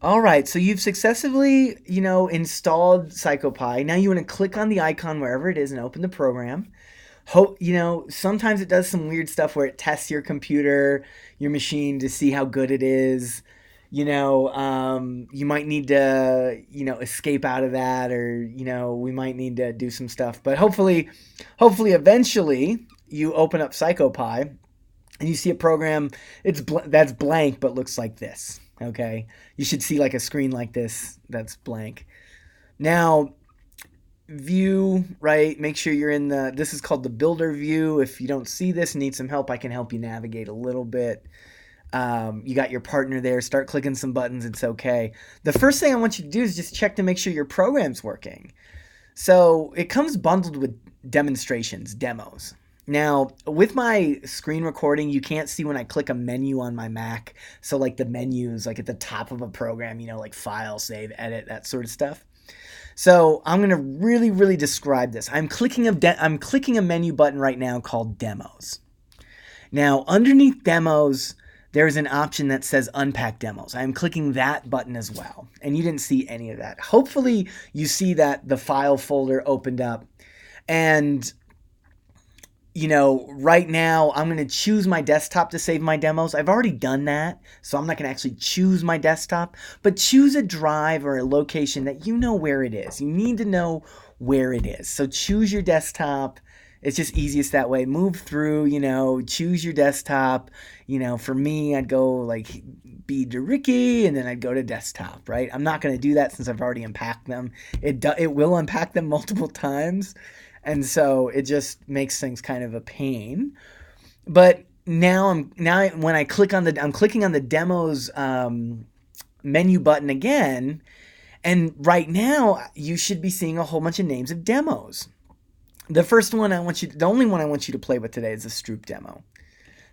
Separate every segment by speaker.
Speaker 1: All right, so you've successfully, installed Psychopy. Now you want to click on the icon wherever it is and open the program. Sometimes it does some weird stuff where it tests your computer, your machine to see how good it is. You might need to, escape out of that, or we might need to do some stuff. But hopefully, eventually, you open up Psychopy and you see a program. That's blank but looks like this. Okay, you should see like a screen like this that's blank. Now, view, right? Make sure you're in this is called the builder view. If you don't see this and need some help, I can help you navigate a little bit. You got your partner there. Start clicking some buttons. It's okay. The first thing I want you to do is just check to make sure your program's working. So it comes bundled with demonstrations, demos. Now, with my screen recording, you can't see when I click a menu on my Mac. So like the menus, like at the top of a program, like file, save, edit, that sort of stuff. So I'm going to really, really describe this. I'm clicking a menu button right now called Demos. Now, underneath Demos, there's an option that says Unpack Demos. I'm clicking that button as well. And you didn't see any of that. Hopefully, you see that the file folder opened up. And right now I'm going to choose my desktop to save my demos. I've already done that, so I'm not going to actually choose my desktop, but choose a drive or a location that you know where it is. You need to know where it is. So choose your desktop. It's just easiest that way. Move through, choose your desktop. For me, I'd go like B to Ricky, and then I'd go to desktop, right? I'm not going to do that since I've already unpacked them. It will unpack them multiple times. And so it just makes things kind of a pain. But now when I'm clicking on the demos menu button again, and right now you should be seeing a whole bunch of names of demos. The only one I want you to play with today is the Stroop demo.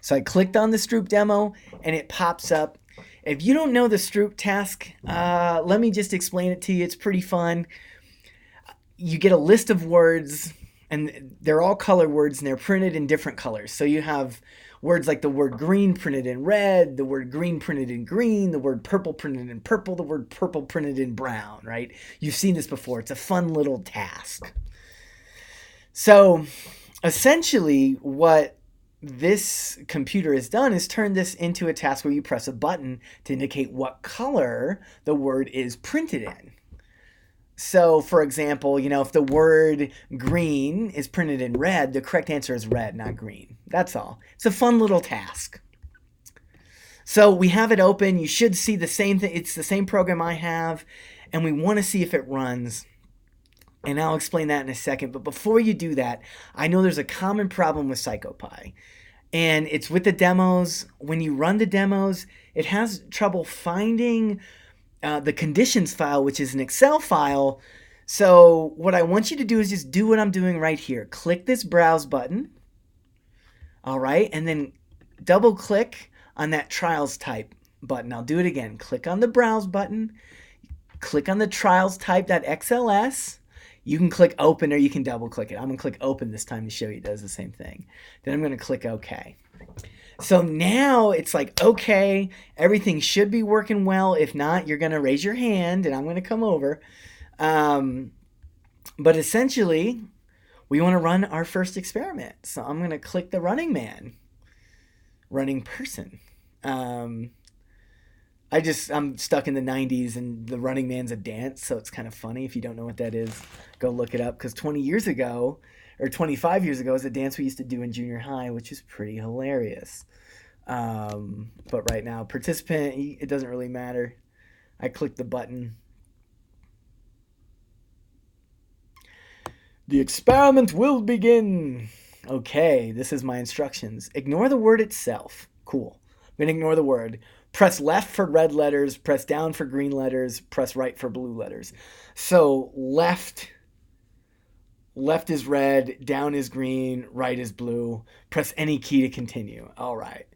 Speaker 1: So I clicked on the Stroop demo and it pops up. If you don't know the Stroop task, let me just explain it to you. It's pretty fun. You get a list of words, and they're all color words, and they're printed in different colors. So you have words like the word green printed in red, the word green printed in green, the word purple printed in purple, the word purple printed in brown, right? You've seen this before. It's a fun little task. So essentially what this computer has done is turned this into a task where you press a button to indicate what color the word is printed in. So, for example, if the word green is printed in red, the correct answer is red, not green. That's all. It's a fun little task. So we have it open. You should see the same thing. It's the same program I have, and we want to see if it runs. And I'll explain that in a second. But before you do that, I know there's a common problem with Psychopy, and it's with the demos. When you run the demos, it has trouble finding the conditions file, which is an Excel file. So what I want you to do is just do what I'm doing right here. Click this browse button. All right. And then double click on that trials type button. I'll do it again. Click on the browse button. Click on the trials type, that XLS. You can click open or you can double click it. I'm going to click open this time to show you it does the same thing. Then I'm going to click OK. So now it's like, okay, everything should be working well. If not, you're going to raise your hand and I'm going to come over. But essentially, we want to run our first experiment. So I'm going to click the running person. I'm stuck in the 90s and the Running Man's a dance. So it's kind of funny. If you don't know what that is, go look it up. Because 20 years ago, or 25 years ago, is a dance we used to do in junior high, which is pretty hilarious. But right now, participant, it doesn't really matter. I click the button. The experiment will begin. Okay, this is my instructions. Ignore the word itself. Cool. I'm going to ignore the word. Press left for red letters. Press down for green letters. Press right for blue letters. So left is red, down is green, right is blue. Press any key to continue. All right.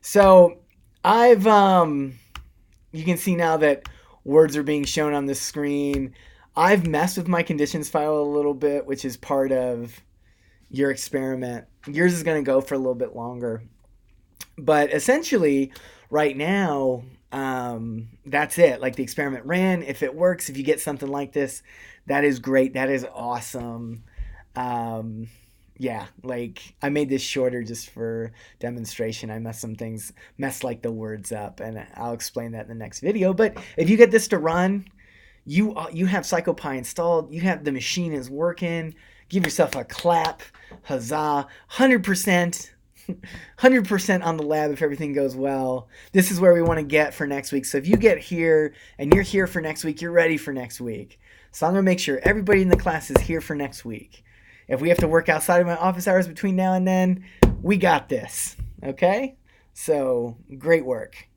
Speaker 1: So I've, you can see now that words are being shown on the screen. I've messed with my conditions file a little bit, which is part of your experiment. Yours is going to go for a little bit longer. But essentially, right now, That's it. Like the experiment ran. If it works, if you get something like this, that is great. That is awesome. Um, yeah, like I made this shorter just for demonstration. I messed like the words up, and I'll explain that in the next video. But if you get this to run, you have Psychopy installed. You have the machine is working. Give yourself a clap, huzzah! 100%. 100% on the lab if everything goes well. This is where we want to get for next week. So if you get here and you're here for next week, you're ready for next week. So I'm going to make sure everybody in the class is here for next week. If we have to work outside of my office hours between now and then, we got this. Okay? So great work.